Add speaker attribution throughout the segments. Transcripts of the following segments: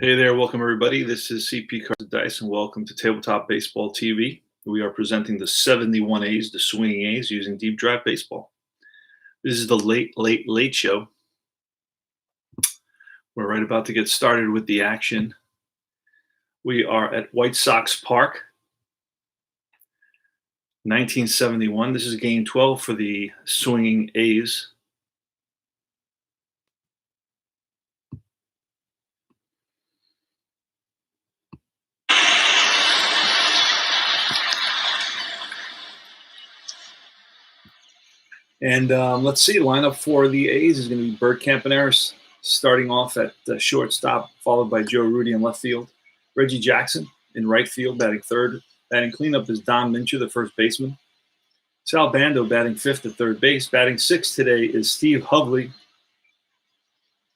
Speaker 1: Hey there, welcome everybody. This is CP Cards of Dice, and welcome to Tabletop Baseball TV. We are presenting the 71 A's, the swinging A's, using deep drive baseball. This is the late show. We're right about to get started with the action. We are at White Sox Park, 1971. This is game 12 for the swinging A's. And let's see, the lineup for the A's is going to be Bert Campaneris starting off at shortstop, followed by Joe Rudy in left field. Reggie Jackson in right field, batting third. Batting cleanup is Don Mincher, the first baseman. Sal Bando batting fifth at third base. Batting sixth today is Steve Hovley.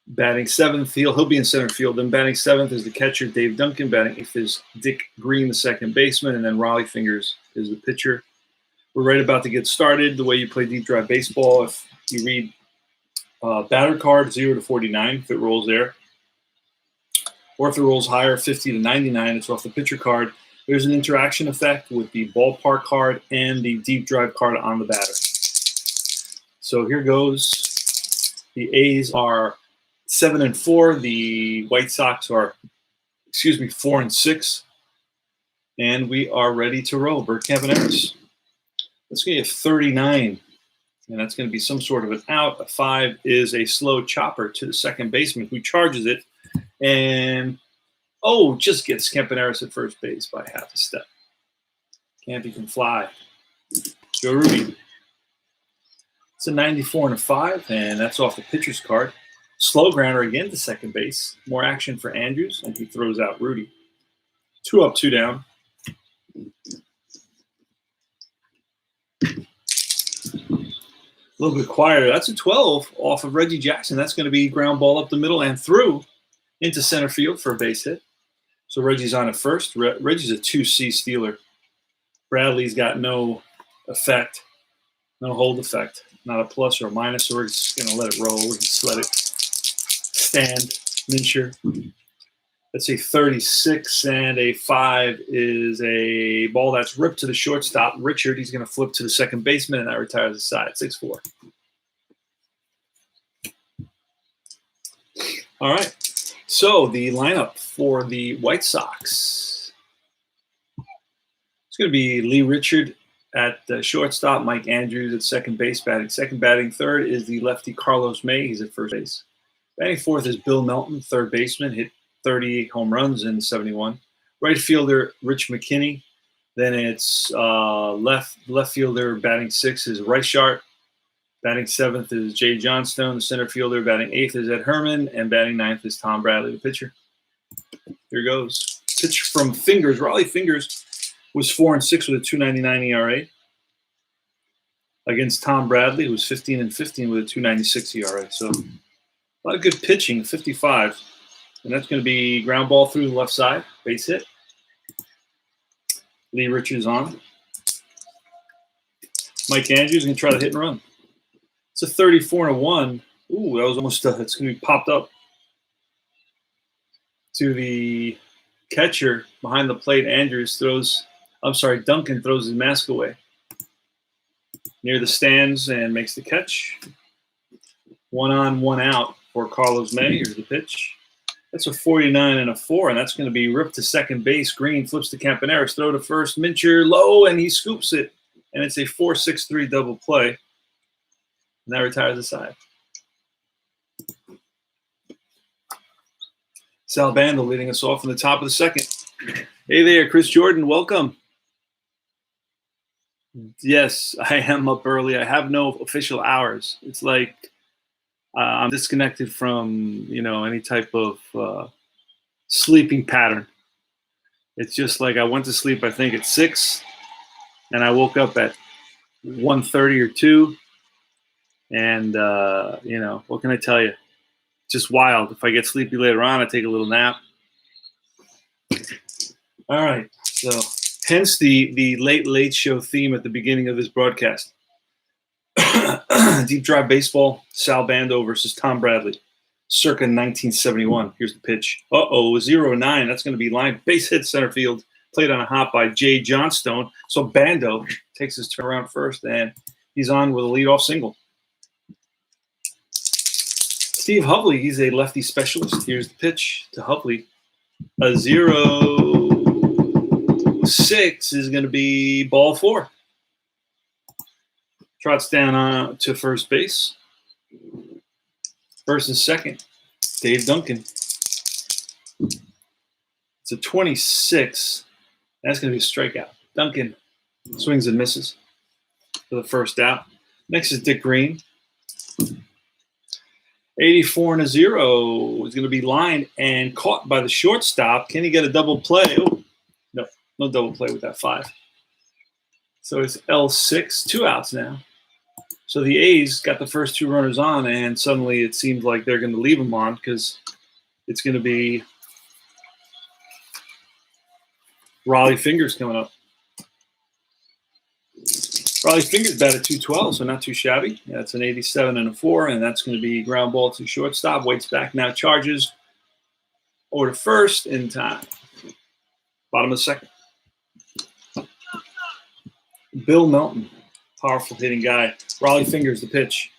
Speaker 1: Batting seventh, he'll be in center field. Then batting seventh is the catcher, Dave Duncan. Batting eighth is Dick Green, the second baseman. And then Raleigh Fingers is the pitcher. We're right about to get started. The way you play deep drive baseball, if you read batter card 0 to 49, if it rolls there, or if it rolls higher, 50 to 99, it's off the pitcher card. There's an interaction effect with the ballpark card and the deep drive card on the batter. So here goes. The A's are 7-4. The White Sox are, 4-6. And we are ready to roll. Bert Campaneris. Let's get a 39, and that's going to be some sort of an out. A 5 is a slow chopper to the second baseman who charges it, and just gets Campaneris at first base by half a step. Campy can fly. Joe Rudy. It's a 94 and a 5, and that's off the pitcher's card. Slow grounder again to second base. More action for Andrews, and he throws out Rudy. 2 up, 2 down. A little bit quieter. That's a 12 off of Reggie Jackson. That's going to be ground ball up the middle and through into center field for a base hit. So Reggie's on at first. Reggie's a 2C stealer. Bradley's got no effect, no hold effect, not a plus or a minus. So we're just going to let it roll. We're just let it stand. Mincher. That's a 36, and a 5 is a ball that's ripped to the shortstop. Richard, he's going to flip to the second baseman, and that retires the side. 6-4. All right. So the lineup for the White Sox. It's going to be Lee Richard at shortstop, Mike Andrews at second base, batting second. Batting third is the lefty Carlos May. He's at first base. Batting fourth is Bill Melton, third baseman, hit 38 home runs in 71. Right fielder, Rich McKinney. Then it's left fielder, batting sixth is Reichart. Batting seventh is Jay Johnstone. The center fielder, batting eighth is Ed Herman. And batting ninth is Tom Bradley, the pitcher. Here goes. Pitch from Fingers. Raleigh Fingers was 4-6 with a 2.99 ERA. Against Tom Bradley, who was 15-15 with a 2.96 ERA. So a lot of good pitching, 55. And that's going to be ground ball through the left side, base hit. Lee Richards on. Mike Andrews going to try to hit and run. It's a 34 and a 1. Ooh, that was almost, it's going to be popped up to the catcher behind the plate. Duncan throws his mask away near the stands and makes the catch. 1 on, 1 out for Carlos May. Here's the pitch. That's a 49 and a 4, and that's going to be ripped to second base. Green flips to Campaneris, throw to first. Mincher low, and he scoops it. And it's a 4-6-3 double play. And that retires the side. Sal Bando leading us off in the top of the second. Hey there, Chris Jordan, welcome. Yes, I am up early. I have no official hours. It's like I'm disconnected from, any type of sleeping pattern. It's just like I went to sleep, I think, at 6, and I woke up at 1:30 or 2. And, what can I tell you? Just wild. If I get sleepy later on, I take a little nap. All right. So hence the late show theme at the beginning of this broadcast. Deep drive baseball, Sal Bando versus Tom Bradley. circa 1971. Here's the pitch. 0-9. That's going to be line base hit center field. Played on a hop by Jay Johnstone. So Bando takes his turn around first, and he's on with a leadoff single. Steve Hovley, he's a lefty specialist. Here's the pitch to Hovley. A 0-6 is going to be ball 4. Trots down to first base. First and second, Dave Duncan. It's a 26. That's going to be a strikeout. Duncan swings and misses for the first out. Next is Dick Green. 84 and a 0 is going to be lined and caught by the shortstop. Can he get a double play? Oh, no double play with that 5. So it's L6, 2 outs now. So the A's got the first 2 runners on, and suddenly it seems like they're going to leave them on because it's going to be Raleigh Fingers coming up. Raleigh Fingers batted 212, so not too shabby. That's an 87 and a 4, and that's going to be ground ball to shortstop. Waits back now, charges over to first in time. Bottom of the second. Bill Melton, powerful hitting guy. Raleigh Fingers, the pitch.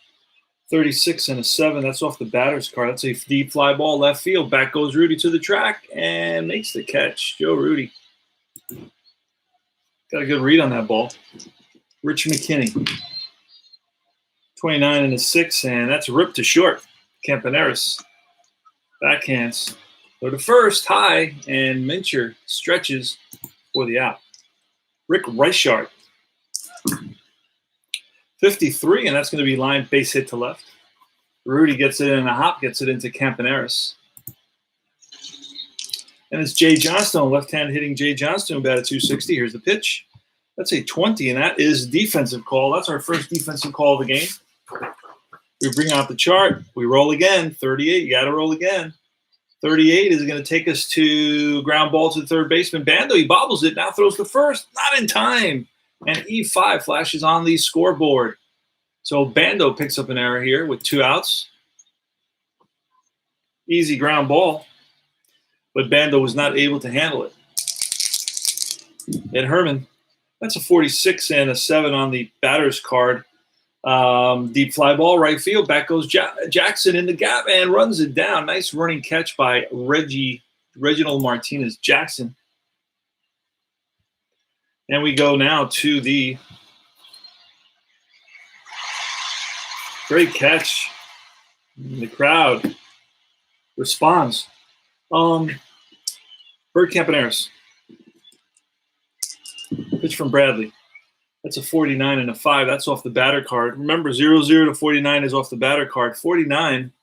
Speaker 1: 36 and a 7. That's off the batter's card. That's a deep fly ball left field. Back goes Rudy to the track and makes the catch. Joe Rudy. Got a good read on that ball. Rich McKinney. 29 and a 6, and that's ripped to short. Campaneris. Backhands. Go to first, high, and Mincher stretches for the out. Rick Reichard. 53, and that's going to be line base hit to left. Rudy gets it in a hop, gets it into Campaneris. And it's Jay Johnstone, left-hand hitting Jay Johnstone, batted 260. Here's the pitch. That's a 20, and that is defensive call. That's our first defensive call of the game. We bring out the chart. We roll again. 38, you got to roll again. 38 is going to take us to ground ball to the third baseman. Bando, he bobbles it, now throws to first. Not in time. And E5 flashes on the scoreboard. So Bando picks up an error here with 2 outs. Easy ground ball. But Bando was not able to handle it. And Herman, that's a 46 and a 7 on the batter's card. Deep fly ball, right field. Back goes Jackson in the gap and runs it down. Nice running catch by Reginald Martinez Jackson. And we go now to the great catch. The crowd responds. Bird Campaneris. Pitch from Bradley. That's a 49 and a 5. That's off the batter card. Remember, 0-0 to 49 is off the batter card. 49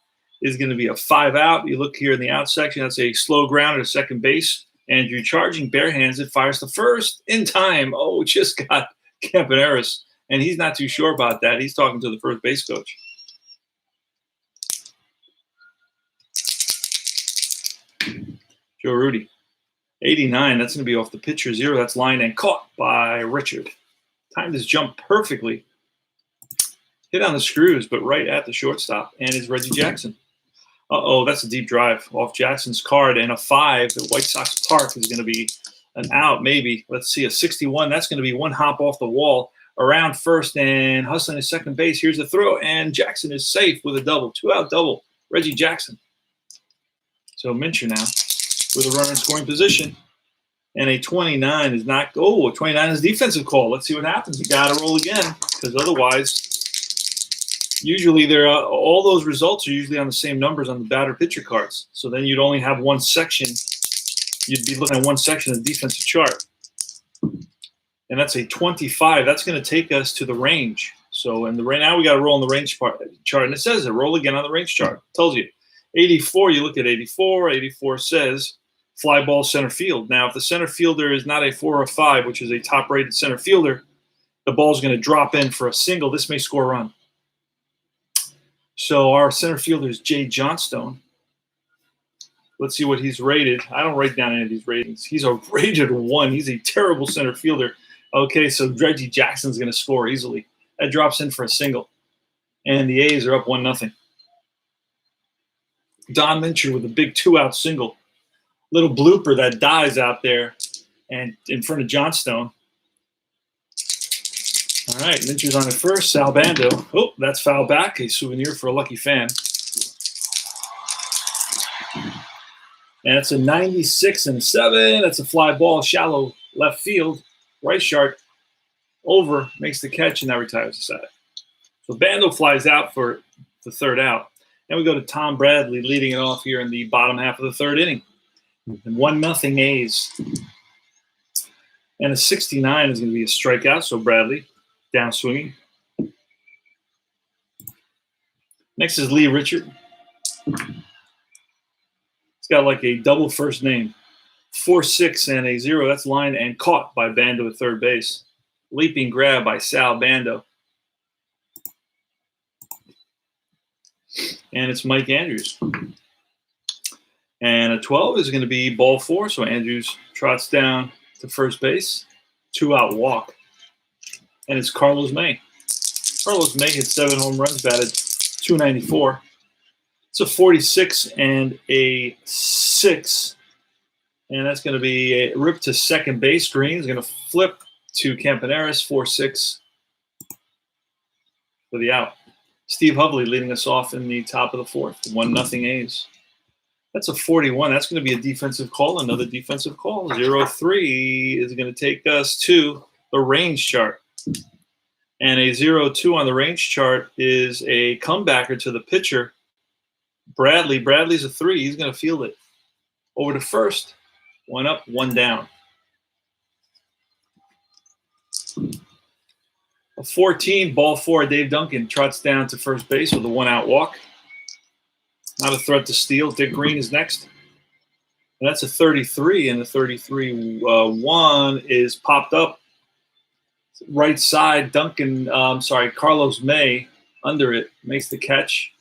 Speaker 1: is going to be a 5 out. You look here in the out section. That's a slow ground at second base. And you're charging bare hands. It fires to first in time. Oh, just got Campaneris. And he's not too sure about that. He's talking to the first base coach. Joe Rudy. 89. That's going to be off the pitcher 0. That's lined and caught by Richard. Timed his jump perfectly. Hit on the screws, but right at the shortstop. And it's Reggie Jackson. That's a deep drive off Jackson's card. And a 5 at White Sox Park is going to be an out, maybe. Let's see, a 61. That's going to be one hop off the wall around first and hustling to second base. Here's the throw, and Jackson is safe with a double. 2-out double. Reggie Jackson. So Mincher now with a runner in scoring position. And a 29 is not – a 29 is defensive call. Let's see what happens. You got to roll again because otherwise – usually all those results are usually on the same numbers on the batter pitcher cards. So then you'd only have one section. You'd be looking at one section of the defensive chart. And that's a 25. That's going to take us to the range. So right now we got to roll on the range chart. And it says it. Roll again on the range chart. It tells you. 84, you look at 84. 84 says fly ball center field. Now, if the center fielder is not a 4 or 5, which is a top-rated center fielder, the ball's going to drop in for a single. This may score a run. So our center fielder is Jay Johnstone. Let's see what he's rated. I don't write down any of these ratings. He's a rated 1. He's a terrible center fielder. Okay, so Reggie Jackson's going to score easily. That drops in for a single. And the A's are up 1-0. Don Mincher with a big 2-out single. Little blooper that dies out there and in front of Johnstone. All right, Mincher's on it first. Sal Bando. Oh, that's foul back. A souvenir for a lucky fan. And it's a 96 and 7. That's a fly ball, shallow left field. Right shark over, makes the catch, and now retires the side. So Bando flies out for the 3rd out. And we go to Tom Bradley leading it off here in the bottom half of the 3rd inning. And 1-0 A's. And a 69 is going to be a strikeout, so Bradley down swinging. Next is Lee Richard. He's got like a double first name. 4-6 and a 0. That's line and caught by Bando at third base. Leaping grab by Sal Bando. And it's Mike Andrews. And a 12 is going to be ball 4. So Andrews trots down to first base. 2-out walk. And it's Carlos May. Carlos May hit 7 home runs, batted .294. It's a 46 and a 6. And that's going to be a rip to second base. Green is going to flip to Campaneris, 4-6 for the out. Steve Hovley leading us off in the top of the 4th. 1-0 A's. That's a 41. That's going to be a defensive call. Another defensive call. 0-3 is going to take us to the range chart. And a 0-2 on the range chart is a comebacker to the pitcher, Bradley. Bradley's a 3. He's going to field it. Over to first. 1 up, 1 down. A 14, ball 4, Dave Duncan trots down to first base with a 1-out walk. Not a threat to steal. Dick Green is next. And that's a 33, and the 1 is popped up. Right side, Carlos May under it, makes the catch.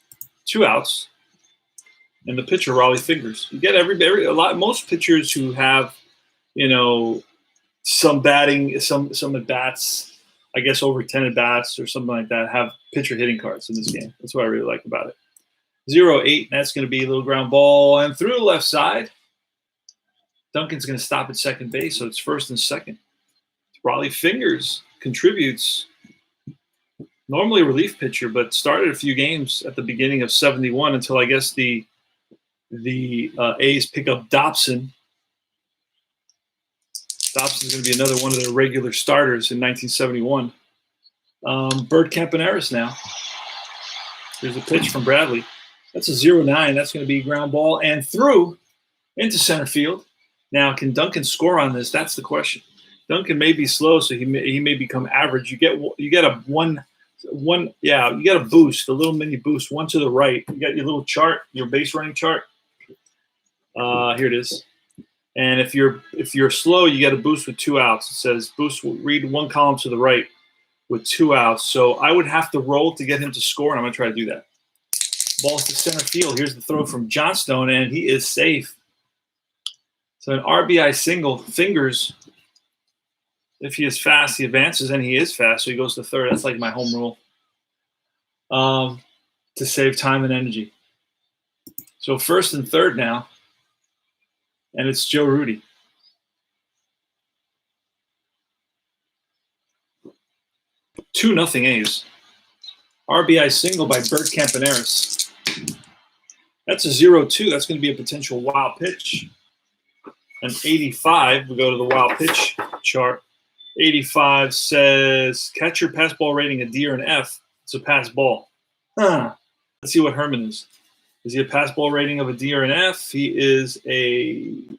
Speaker 1: 2 outs. And the pitcher, Raleigh Fingers. You get most pitchers who have, some batting, some at bats, I guess over 10 at bats or something like that, have pitcher hitting cards in this game. That's what I really like about it. 0-8, that's going to be a little ground ball and through the left side. Duncan's going to stop at second base, so it's first and second. Raleigh Fingers contributes. Normally a relief pitcher, but started a few games at the beginning of 71 until I guess the A's pick up Dobson. Dobson's going to be another one of their regular starters in 1971. Bert Campaneris now. There's a pitch from Bradley. That's a 0-9. That's going to be ground ball and through into center field. Now, can Duncan score on this? That's the question. Duncan may be slow, so he may become average. You get a you get a boost, a little mini boost, 1 to the right. You got your little chart, your base running chart. Here it is. And if you're slow, you get a boost with 2 outs. It says boost will read 1 column to the right with 2 outs. So I would have to roll to get him to score, and I'm going to try to do that. Ball's to center field. Here's the throw from Johnstone, and he is safe. So an RBI single. Fingers, if he is fast, he advances, and he is fast, so he goes to third. That's like my home rule to save time and energy. So first and third now, and it's Joe Rudy. Two nothing A's. RBI single by Bert Campaneris. That's a 0-2. That's going to be a potential wild pitch. An 85. We go to the wild pitch chart. 85 says catcher pass ball rating a D or an F. It's a pass ball. Let's see what Herman is. Is he a pass ball rating of a D or an F? He is an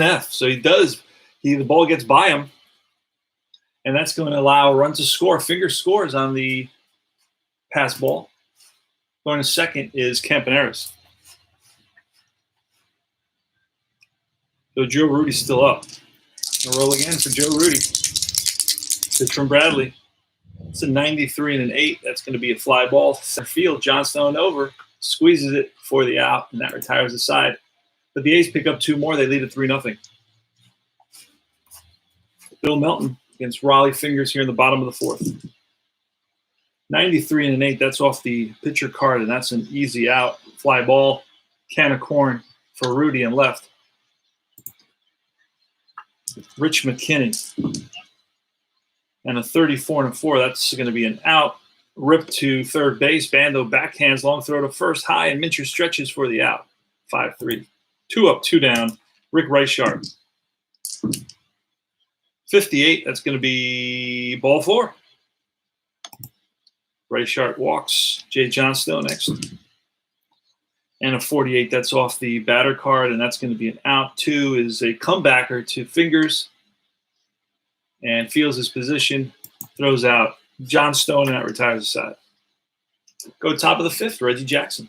Speaker 1: F. So the ball gets by him. And that's going to allow a run to score. Finger scores on the pass ball. Going to second is Campaneris. So Joe Rudy's still up. We'll roll again for Joe Rudy. Pitch from Bradley. It's a 93 and an 8. That's going to be a fly ball. Center field. Johnstone over. Squeezes it for the out, and that retires the side. But the A's pick up 2 more. They lead at 3-0. Bill Melton against Raleigh Fingers here in the bottom of the 4th. 93 and an 8, that's off the pitcher card, and that's an easy out. Fly ball, can of corn for Rudy and left. Rich McKinney. And a 34 and a 4, that's going to be an out. Rip to third base. Bando backhands, long throw to first, high, and Mincher stretches for the out. 5-3. 2 up, 2 down. Rick Reichart. 58, that's going to be ball 4. Reichart walks. Jay Johnstone next. And a 48, that's off the batter card, and that's going to be an out. 2 is a comebacker to Fingers. And feels his position, throws out Johnstone, and that retires the side. Go top of the 5th, Reggie Jackson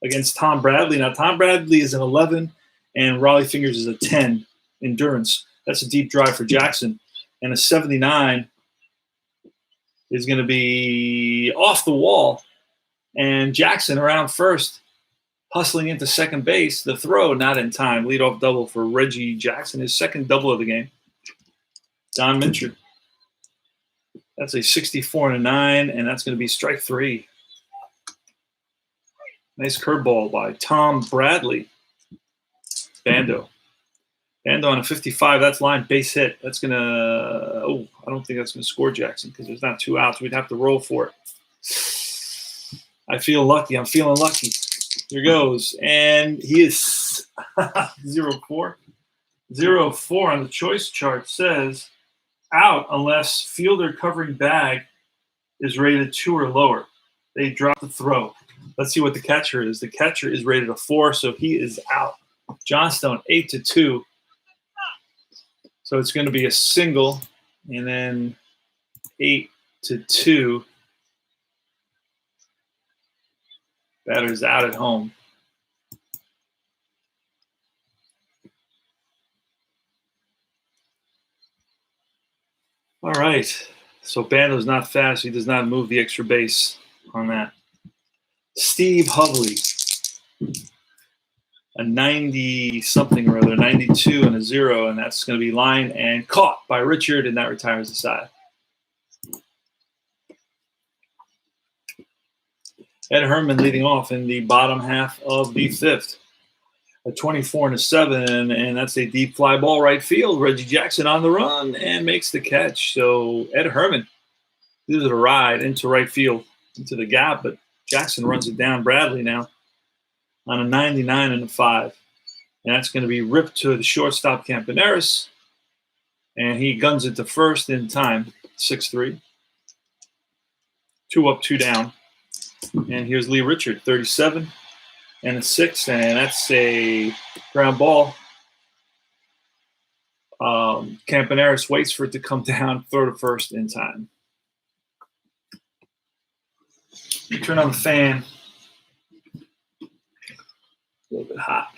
Speaker 1: against Tom Bradley. Now, Tom Bradley is an 11, and Raleigh Fingers is a 10 endurance. That's a deep drive for Jackson. And a 79 is going to be off the wall. And Jackson around first, hustling into second base. The throw not in time. Leadoff double for Reggie Jackson, his second double of the game. Don Mincher. That's a 64 and a 9, and that's going to be strike 3. Nice curveball by Tom Bradley. Bando. Bando on a 55. That's line base hit. That's going to I don't think that's going to score Jackson because there's not 2 outs. We'd have to roll for it. I feel lucky. I'm feeling lucky. Here goes. And he is 0-4. 0-4 on the choice chart says out unless fielder covering bag is rated 2 or lower. They drop the throw. Let's see what the catcher is. The catcher is rated a 4, so he is out. Johnstone 8-2. So it's going to be a single, and then 8-2. Batter's out at home. All right. So Bando's not fast. He does not move the extra base on that. Steve Hovley. A 90-something or other, 92 and a 0, and that's going to be line and caught by Richard, and that retires the side. Ed Herman leading off in the bottom half of the 5th. A 24 and a 7, and that's a deep fly ball right field. Reggie Jackson on the run and makes the catch. So Ed Herman gives it a ride into right field, into the gap, but Jackson runs it down. Bradley now on a 99 and a 5. And that's going to be ripped to the shortstop Campaneris, and he guns it to first in time. 6-3. 2 up, 2 down. And here's Lee Richard, 37 and a 6, and that's a ground ball. Campaneris waits for it to come down, throw to first in time. You turn on the fan. A little bit hot.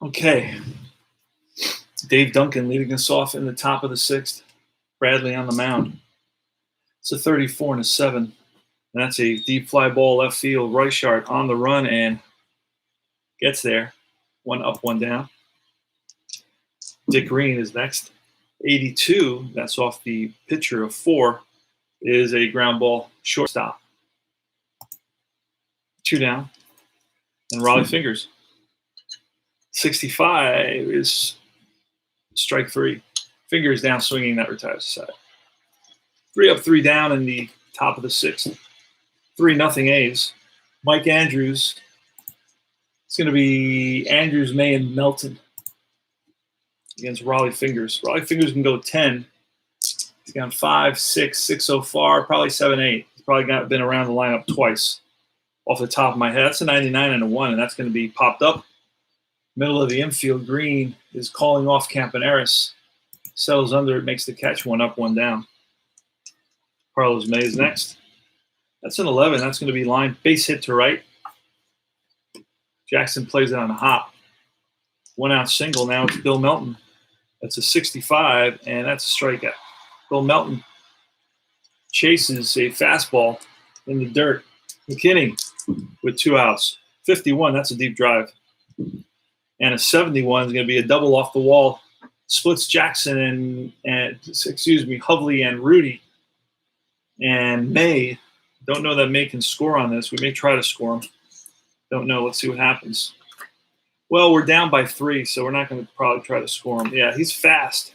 Speaker 1: Okay. Dave Duncan leading us off in the top of the 6th. Bradley on the mound. It's a 34 and a 7. And that's a deep fly ball left field. Reichart on the run and gets there. 1 up, 1 down. Dick Green is next. 82, that's off the pitcher of 4, is a ground ball shortstop. 2 down. And Raleigh Fingers. 65 is strike 3. Fingers down swinging, that retires the side. 3 up, 3 down in the top of the 6th. 3-0 A's. Mike Andrews. It's going to be Andrews, May, and Melton against Raleigh Fingers. Raleigh Fingers can go 10. He's gone 5, 6, 6 so far, probably 7, 8. He's probably been around the lineup twice off the top of my head. That's a 99 and a 1, and that's going to be popped up. Middle of the infield, Green is calling off Campaneris. Settles under it, makes the catch. 1 up, 1 down. Carlos May is next. That's an 11. That's going to be line base hit to right. Jackson plays it on a hop. 1 out single. Now it's Bill Melton. That's a 65, and that's a strikeout. Bill Melton chases a fastball in the dirt. McKinney with 2 outs. 51, that's a deep drive. And a 71 is going to be a double off the wall. Splits Jackson and Hovley and Rudy. And May, don't know that May can score on this. We may try to score him. Don't know. Let's see what happens. Well, we're down by 3, so we're not going to probably try to score him. Yeah, he's fast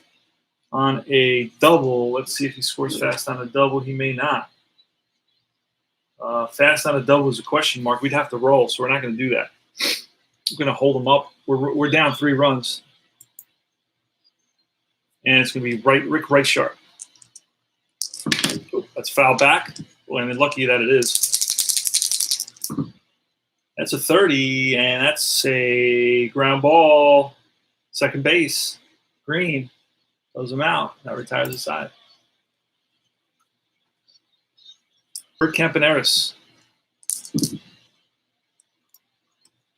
Speaker 1: on a double. Let's see if he scores fast on a double. He may not. Fast on a double is a question mark. We'd have to roll, so we're not going to do that. We're going to hold him up. We're down 3 runs. And it's going to be Rick Reichart. Oh, that's foul back. Well, I mean, lucky that it is. That's a 30, and that's a ground ball. Second base. Green. Throws him out. That retires the side. Bert Campaneris.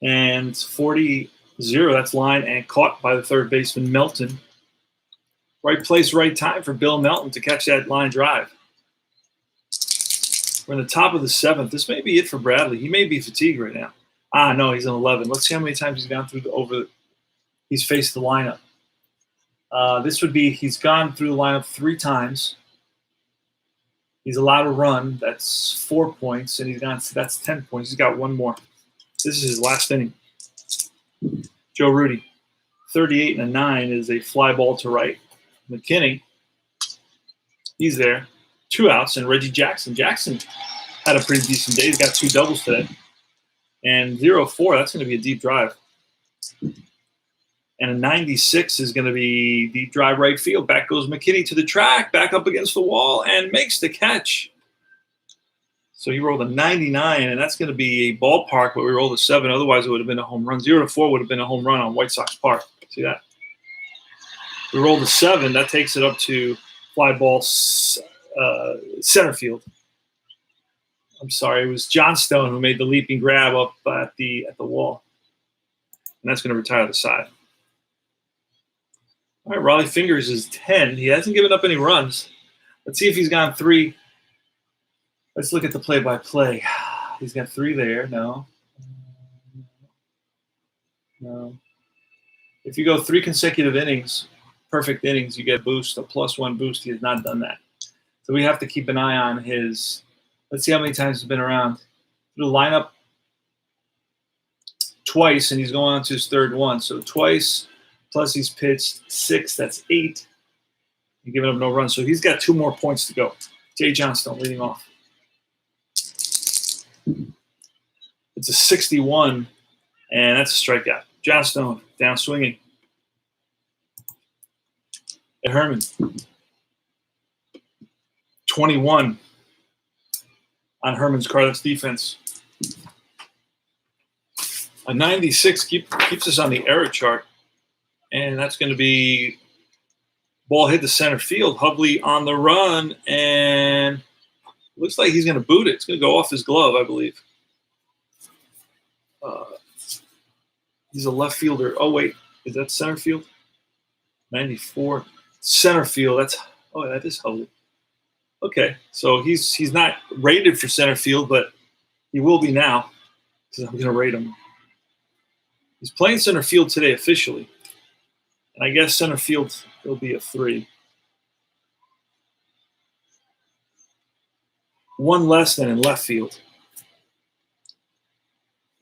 Speaker 1: And it's 40-0. That's line and caught by the third baseman, Melton. Right place, right time for Bill Melton to catch that line drive. We're in the top of the 7th. This may be it for Bradley. He may be fatigued right now. No, he's an 11. Let's see how many times he's gone through he's faced the lineup. He's gone through the lineup 3 times. He's allowed a run. That's 4 points, and that's 10 points. He's got 1 more. This is his last inning. Joe Rudy, 38 and a 9 is a fly ball to right. McKinney, he's there. 2 outs, and Reggie Jackson. Jackson had a pretty decent day. He's got 2 doubles today. And 0-4, that's going to be a deep drive. And a 96 is going to be deep drive right field. Back goes McKinney to the track, back up against the wall, and makes the catch. So he rolled a 99, and that's going to be a ballpark, but we rolled a 7. Otherwise, it would have been a home run. 0-4 would have been a home run on White Sox Park. See that? We rolled a 7. That takes it up to fly ball center field. I'm sorry. It was Johnstone who made the leaping grab up at the wall. And that's going to retire the side. All right, Raleigh Fingers is 10. He hasn't given up any runs. Let's see if he's gone 3. Let's look at the play-by-play. He's got 3 there. No. If you go 3 consecutive innings, perfect innings, you get a boost, a +1 boost. He has not done that. So we have to keep an eye on his – let's see how many times he's been around. He'll line up twice, and he's going on to his 3rd one. So twice, plus he's pitched 6. That's 8. He's giving up no runs. So he's got 2 more points to go. Jay Johnstone leading off. It's a 61, and that's a strikeout. Johnstone down swinging. Ed Herman, 21 on Herman's Cardiff's defense. A 96 keeps us on the error chart, and that's going to be ball hit to center field. Hovley on the run, and looks like he's going to boot it. It's going to go off his glove, I believe. He's a left fielder. Oh, wait. Is that center field? 94. Center field. That is Hovley. Okay. So he's not rated for center field, but he will be now because I'm going to rate him. He's playing center field today officially. And I guess center field will be a 3. 1 less than in left field.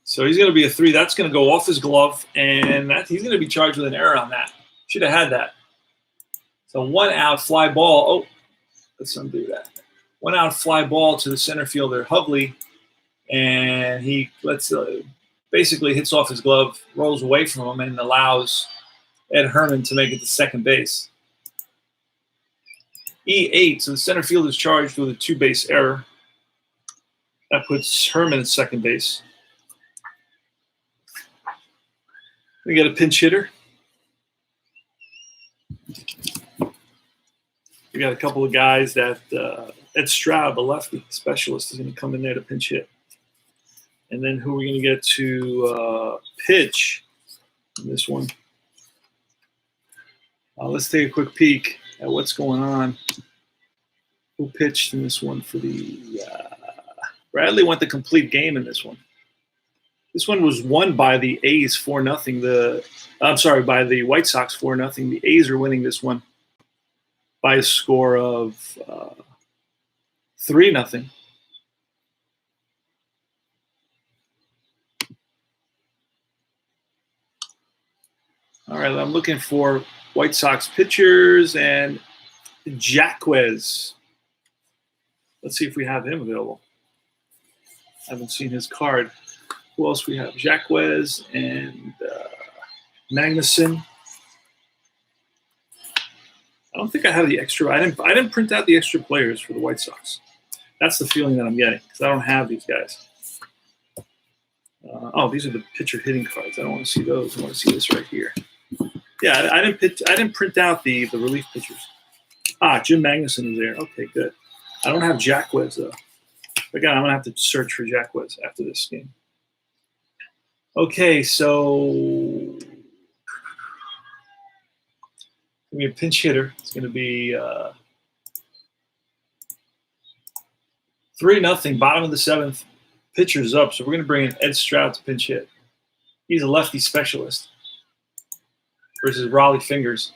Speaker 1: So he's going to be a 3. That's going to go off his glove, and he's going to be charged with an error on that. Should have had that. So 1 out, fly ball. Oh, let's undo that. 1 out, fly ball to the center fielder, Hovley, and he basically hits off his glove, rolls away from him, and allows Ed Herman to make it to second base. E8, so the center field is charged with a 2-base error. That puts Herman at second base. We got a pinch hitter. We got a couple of guys that Ed Stroud, the lefty specialist, is going to come in there to pinch hit. And then who are we going to get to pitch in this one? Let's take a quick peek at what's going on. Who pitched in this one for the Bradley went the complete game in this one. This one was won by the A's 4-0. By the White Sox 4-0. The A's are winning this one by a score of 3-0. All right, I'm looking for White Sox pitchers and CWS. Let's see if we have him available. I haven't seen his card. Who else we have? CWS and Magnuson. I don't think I have the extra. I didn't print out the extra players for the White Sox. That's the feeling that I'm getting because I don't have these guys. Oh, these are the pitcher hitting cards. I don't want to see those. I want to see this right here. Yeah, I didn't print out the relief pitchers. Jim Magnuson is there. Okay, good. I don't have CWS though. Again, I'm gonna have to search for CWS after this game. Okay, so give me a pinch hitter. It's gonna be 3-0, bottom of the 7th. Pitcher's up, so we're gonna bring in Ed Stroud to pinch hit. He's a lefty specialist versus Raleigh Fingers.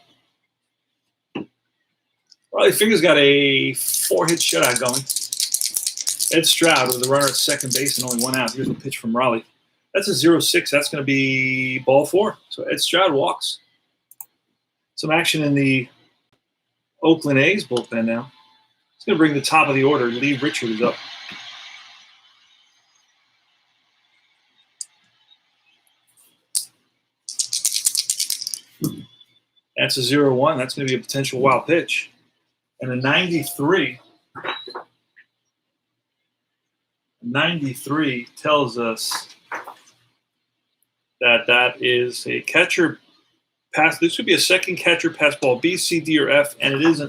Speaker 1: Raleigh Fingers got a 4-hit shutout going. Ed Stroud with a runner at second base and only 1 out. Here's a pitch from Raleigh. That's a 0-6. That's going to be ball 4. So Ed Stroud walks. Some action in the Oakland A's bullpen now. It's going to bring the top of the order. Lee Richard is up. That's a 0-1. That's going to be a potential wild pitch. And a 93. 93 tells us that is a catcher pass. This would be a second catcher pass ball, B, C, D, or F, and it is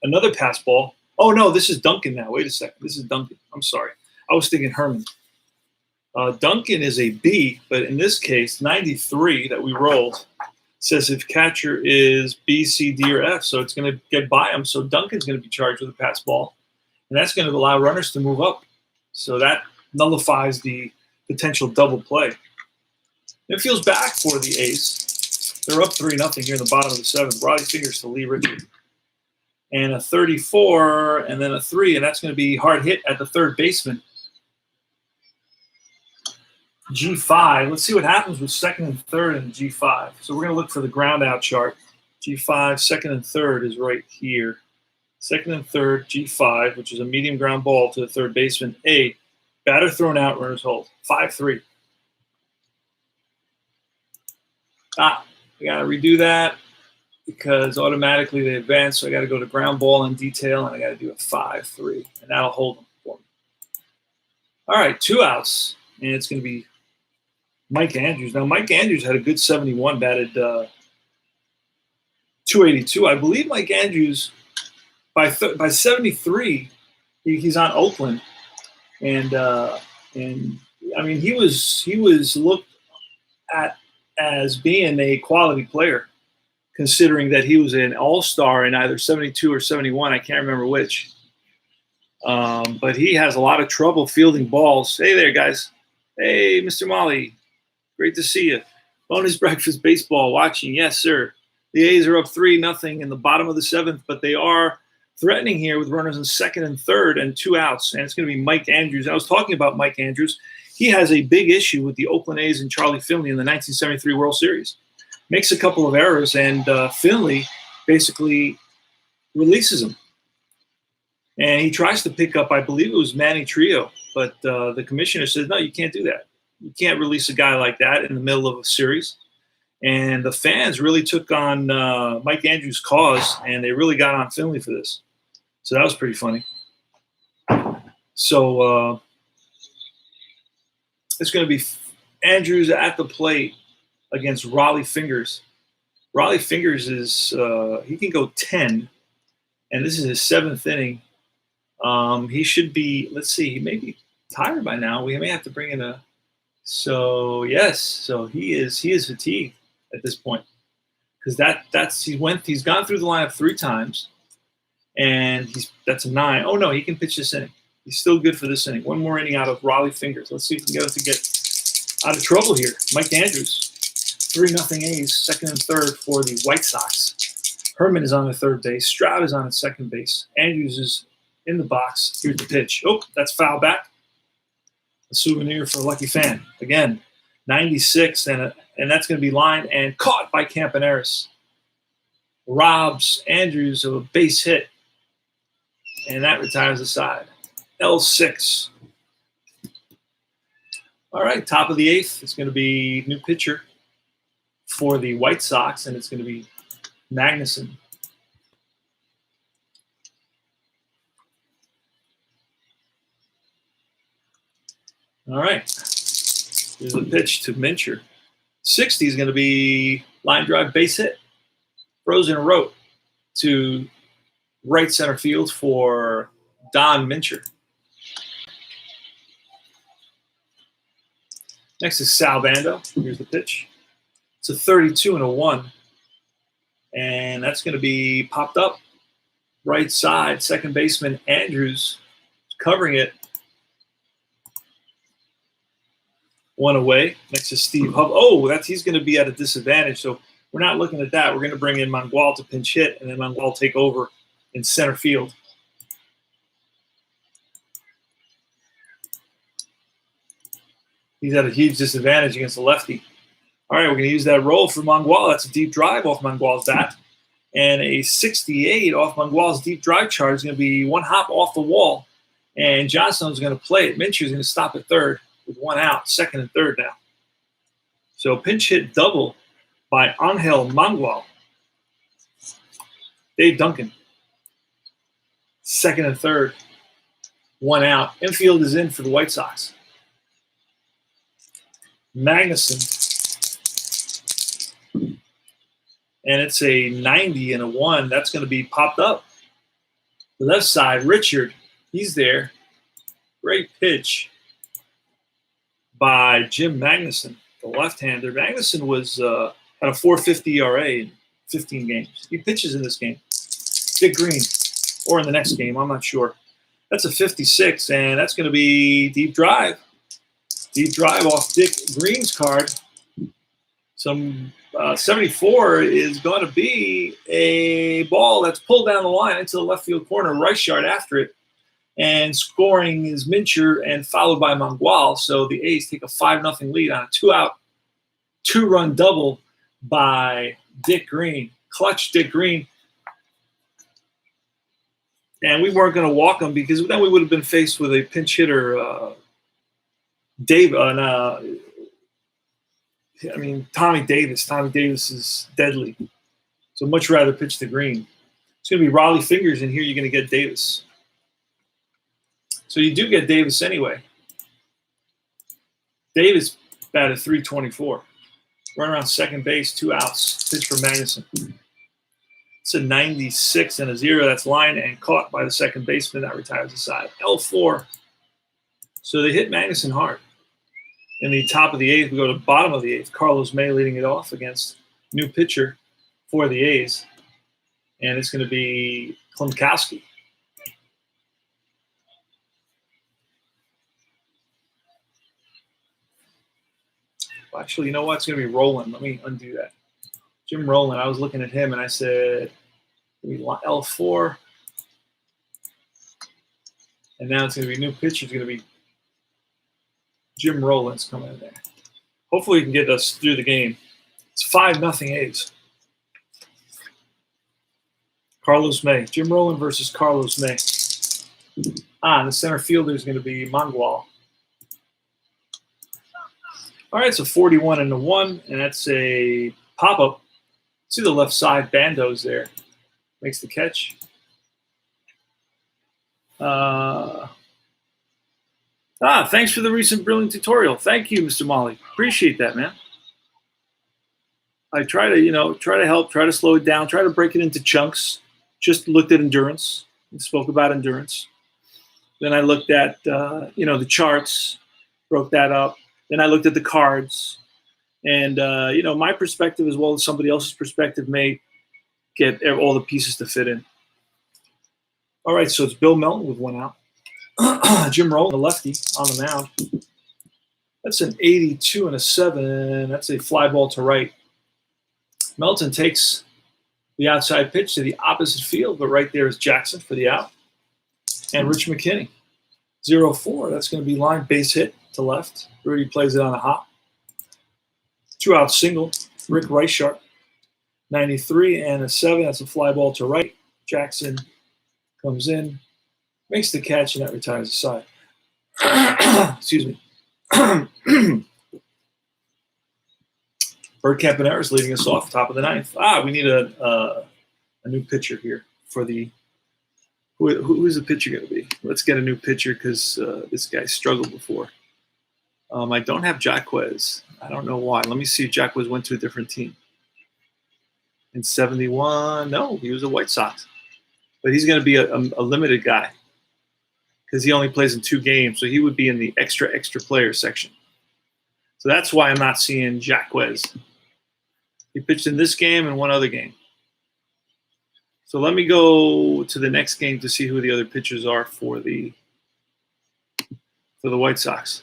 Speaker 1: another pass ball. Oh, no, this is Duncan now. Wait a second. This is Duncan. I'm sorry. I was thinking Herman. Duncan is a B, but in this case, 93 that we rolled says if catcher is B, C, D, or F, so it's going to get by him. So Duncan's going to be charged with a pass ball, and that's going to allow runners to move up. So that nullifies the potential double play. It feels back for the A's. They're up 3-0 here in the bottom of the 7th. Raleigh Fingers to Lee Richard. And a 34 and then a 3, and that's going to be hard hit at the third baseman. G5. Let's see what happens with second and third in G5. So we're going to look for the ground out chart. G5, second and third is right here. Second and third, G5, which is a medium ground ball to the third baseman. A, batter thrown out, runners hold. 5-3. I got to redo that because automatically they advance. So I got to go to ground ball in detail, and I got to do a 5-3, and that'll hold them for me. All right, 2 outs, and it's going to be Mike Andrews. Now, Mike Andrews had a good 71, batted 282. I believe Mike Andrews, by 73, he's on Oakland, and I mean he was looked at as being a quality player, considering that he was an all-star in either 72 or 71. I can't remember which. But he has a lot of trouble fielding balls. Hey there, guys. Hey, Mr. Molly. Great to see you. Bonus breakfast baseball watching. Yes, sir. The A's are up 3-0 in the bottom of the 7th, but they are threatening here with runners in second and third and 2 outs. And it's going to be Mike Andrews. I was talking about Mike Andrews. He has a big issue with the Oakland A's and Charlie Finley in the 1973 World Series. Makes a couple of errors, and Finley basically releases him. And he tries to pick up, I believe it was Manny Trio, but the commissioner says, no, you can't do that. You can't release a guy like that in the middle of a series. And the fans really took on Mike Andrews' cause, and they really got on Finley for this. So that was pretty funny. So it's going to be Andrews at the plate against Raleigh Fingers. Raleigh Fingers is he can go 10, and this is his 7th inning. He should be, let's see, he may be tired by now. We may have to bring in a – so, yes, so he is fatigued at this point because he's gone through the lineup 3 times, and that's a 9. Oh, no, he can pitch this inning. He's still good for this inning. 1 more inning out of Raleigh Fingers. Let's see if we can get out of trouble here. Mike Andrews, 3-0 A's, second and third for the White Sox. Herman is on the third base. Stroud is on at second base. Andrews is in the box. Here's the pitch. Oh, that's foul back. A souvenir for a lucky fan. Again, 96, and that's going to be lined and caught by Campaneris. Robs Andrews of a base hit, and that retires the side. L6. All right, top of the 8th. It's going to be new pitcher for the White Sox, and it's going to be Magnuson. All right. Here's the pitch to Mincher. 60 is going to be line drive base hit. Rosen wrote to right center field for Don Mincher. Next is Sal Bando. Here's the pitch. It's a 32 and a 1. And that's going to be popped up. Right side, second baseman Andrews covering it. 1 away. Next is Steve Hub. Oh, he's going to be at a disadvantage. So we're not looking at that. We're going to bring in Mangual to pinch hit, and then Mangual take over in center field. He's at a huge disadvantage against the lefty. All right, we're going to use that roll for Mangual. That's a deep drive off Mangual's bat. And a 68 off Mangual's deep drive charge is going to be one hop off the wall. And Johnson's going to play it. Mincher is going to stop at third with 1 out, second and third now. So pinch hit double by Angel Mangual. Dave Duncan. Second and third. 1 out. Infield is in for the White Sox. Magnuson. And it's a 90 and a 1. That's going to be popped up. The left side, Richard. He's there. Great pitch by Jim Magnuson, the left-hander. Magnuson was had a 4.50 ERA in 15 games. He pitches in this game. Dick Green, or in the next game, I'm not sure. That's a 56, and that's going to be deep drive. Deep drive off Dick Green's card. Some 74 is going to be a ball that's pulled down the line into the left field corner, right yard after it. And scoring is Mincher and followed by Mangual. So the A's take a 5-0 lead on a 2-out, 2-run double by Dick Green. Clutch Dick Green. And we weren't going to walk him because then we would have been faced with a pinch hitter, Tommy Davis. Tommy Davis is deadly. So much rather pitch to Green. It's going to be Raleigh Fingers in here. You're going to get Davis. So you do get Davis anyway. Davis batted .324. Run around second base, 2 outs. Pitch for Magnuson. It's a 96 and a 0. That's lined and caught by the second baseman. That retires the side. L4. So they hit Magnuson hard. In the top of the 8th, we go to the bottom of the 8th. Carlos May leading it off against new pitcher for the A's. And it's going to be Klimkowski. Actually, you know what? It's going to be Rowland. Let me undo that. Jim Rowland. I was looking at him, and I said, L4. And now it's going to be new pitcher. It's going to be Jim Rowland's coming in there. Hopefully, he can get us through the game. It's 5-0 A's. Carlos May. Jim Rowland versus Carlos May. And the center fielder is going to be Mangual. All right, so 41 and a 1, and that's a pop-up. See the left side, Bando's there. Makes the catch. Thanks for the recent brilliant tutorial. Thank you, Mr. Molly. Appreciate that, man. I try to help, try to slow it down, try to break it into chunks. Just looked at endurance and spoke about endurance. Then I looked at, the charts, broke that up. Then I looked at the cards, and, my perspective as well as somebody else's perspective may get all the pieces to fit in. All right, so it's Bill Melton with 1 out. Jim Rowland, the lefty, on the mound. That's an 82 and a 7. That's a fly ball to right. Melton takes the outside pitch to the opposite field, but right there is Jackson for the out. And Rich McKinney, 0-4. That's going to be line base hit to left. Rudy plays it on a hop. 2-out single. Rick Reichart, 93 and a 7. That's a fly ball to right. Jackson comes in, makes the catch, and that retires the side. Excuse me. Bert Campaneris leading us off, top of the ninth. We need a new pitcher here for the. Who's the pitcher going to be? Let's get a new pitcher because this guy struggled before. I don't have Jacquez. I don't know why. Let me see if Jacquez went to a different team. In 71, no, he was a White Sox. But he's going to be a limited guy because he only plays in 2 games. So he would be in the extra player section. So that's why I'm not seeing Jacquez. He pitched in this game and one other game. So let me go to the next game to see who the other pitchers are for the White Sox.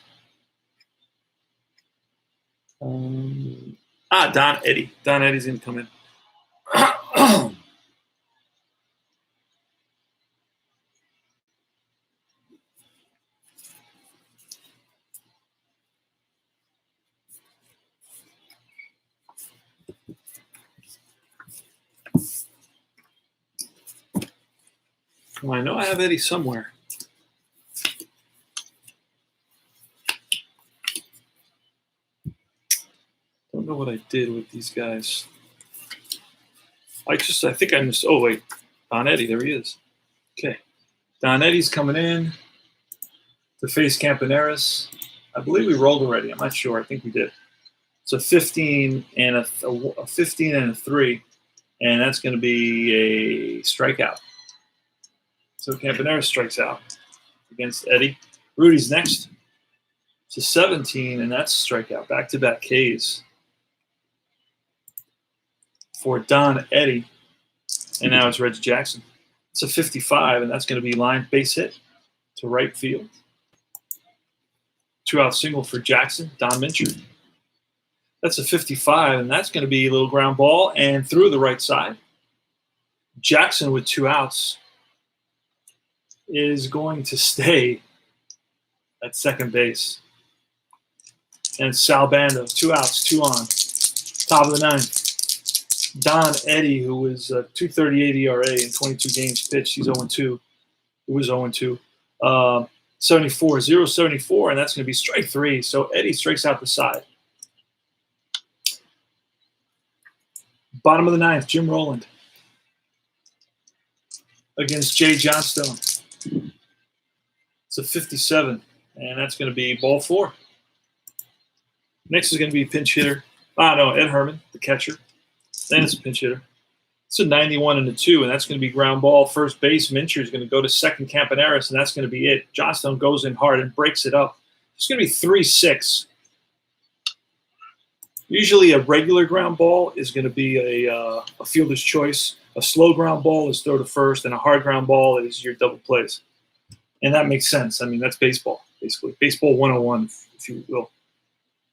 Speaker 1: Don Eddy. Don Eddy's going to come in. Well, I know I have Eddie somewhere. Don't know what I did with these guys. I think I missed. Oh, wait. Don Eddy, there he is. Okay. Don Eddy's coming in to face Campaneris. I believe we rolled already. I'm not sure. I think we did. It's a 15 and a 15 and a 3, and that's going to be a strikeout. So Campaneris strikes out against Eddy. Rudy's next. It's a 17, and that's a strikeout. Back-to-back Ks for Don Eddy. And now it's Reggie Jackson. It's a 55, and that's going to be line base hit to right field. 2-out single for Jackson, Don Mincher. That's a 55, and that's going to be a little ground ball and through the right side. Jackson with 2 outs is going to stay at second base. And Sal Bando, 2 outs, 2 on. Top of the ninth. Don Eddy, who was 2.38 ERA in 22 games pitched. He's 0-2. He was 0-2. 74, 0-74, and that's going to be strike 3. So Eddy strikes out the side. Bottom of the ninth, Jim Rowland against Jay Johnstone. It's a 57, and that's going to be ball 4. Next is going to be pinch hitter. Ed Herman, the catcher. Then it's a pinch hitter. It's a 91 and a 2, and that's going to be ground ball. First base, Mincher is going to go to second, Campaneris, and that's going to be it. Johnstone goes in hard and breaks it up. It's going to be 3-6. Usually a regular ground ball is going to be a fielder's choice. A slow ground ball is throw to first, and a hard ground ball is your double plays. And that makes sense. I mean, that's baseball, basically. Baseball 101, if you will.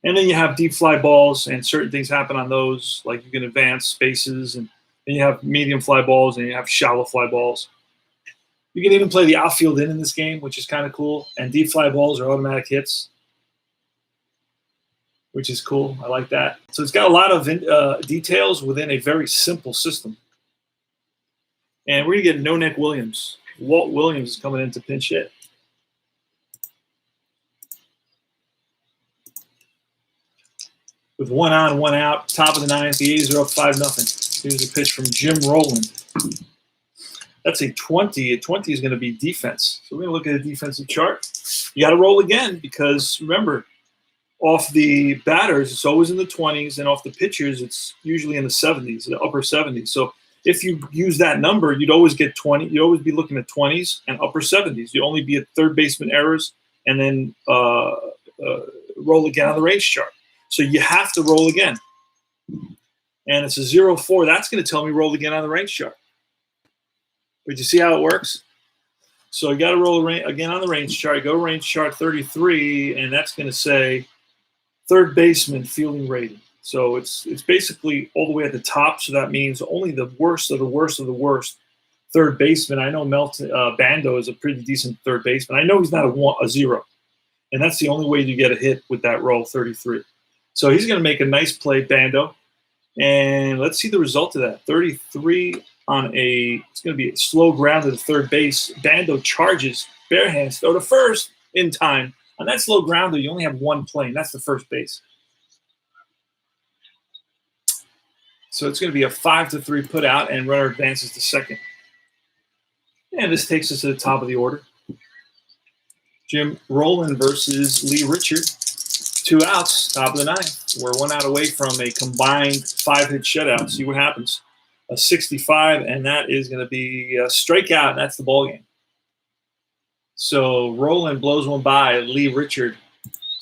Speaker 1: And then you have deep fly balls, and certain things happen on those, like you can advance spaces, and then you have medium fly balls, and you have shallow fly balls. You can even play the outfield in this game, which is kind of cool. And deep fly balls are automatic hits, which is cool. I like that. So it's got a lot of details within a very simple system. And we're going to get No Neck Williams. Walt Williams is coming in to pinch hit. With 1 on, 1 out, top of the ninth, the A's are up 5-0. Here's a pitch from Jim Rowland. That's a 20. A 20 is going to be defense. So we're going to look at a defensive chart. You got to roll again because, remember, off the batters, it's always in the 20s, and off the pitchers, it's usually in the 70s, the upper 70s. So if you use that number, you'd always get 20. You'd always be looking at 20s and upper 70s. You'd only be at third baseman errors and then roll again on the range chart. So you have to roll again. And it's a 0-4. That's going to tell me roll again on the range chart. But you see how it works? So you got to roll again on the range chart. You go to range chart 33, and that's going to say third baseman fielding rating. So it's basically all the way at the top. So that means only the worst of the worst of the worst third baseman. I know Bando is a pretty decent third baseman. I know he's not a zero, and that's the only way you get a hit with that roll, 33. So he's going to make a nice play, Bando, and let's see the result of that. 33 on it's going to be a slow ground to the third base. Bando charges, bare hands, throw to first in time. On that slow grounder, you only have one play, and that's the first base. So it's going to be a 5-3 put out, and runner advances to second. And this takes us to the top of the order. Jim Rowland versus Lee Richard. 2 outs, top of the ninth. We're 1 out away from a combined 5-hit shutout. See what happens. A 65, and that is going to be a strikeout, and that's the ball game. So Rowland blows one by Lee Richard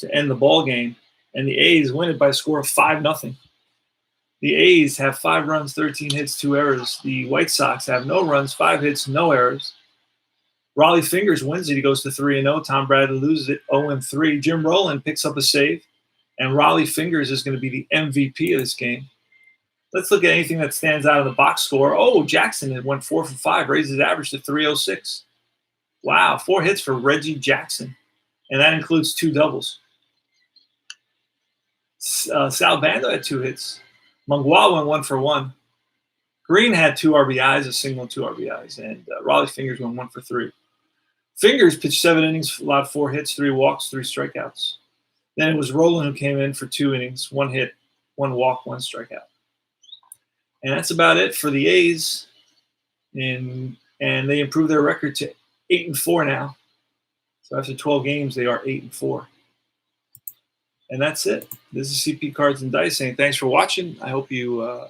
Speaker 1: to end the ball game, and the A's win it by a score of 5-0. The A's have 5 runs, 13 hits, 2 errors. The White Sox have no runs, 5 hits, no errors. Raleigh Fingers wins it. He goes to 3-0. Tom Bradley loses it 0-3. Jim Rowland picks up a save, and Raleigh Fingers is going to be the MVP of this game. Let's look at anything that stands out in the box score. Oh, Jackson went 4 for 5, raised his average to 306. Wow, 4 hits for Reggie Jackson, and that includes 2 doubles. Sal Bando had 2 hits. Mungwa went 1 for 1. Green had 2 RBIs, a single and 2 RBIs, and Raleigh Fingers went 1 for 3. Fingers pitched 7 innings, allowed 4 hits, 3 walks, 3 strikeouts. Then it was Rowland who came in for 2 innings, 1 hit, 1 walk, 1 strikeout. And that's about it for the A's. And they improved their record to 8-4 now. So after 12 games, they are 8-4. And that's it. This is CP Cards and Dice saying thanks for watching. I hope you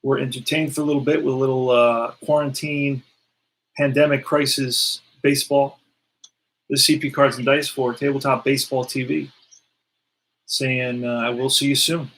Speaker 1: were entertained for a little bit with a little quarantine, pandemic crisis baseball. This is CP Cards and Dice for Tabletop Baseball TV saying I will see you soon.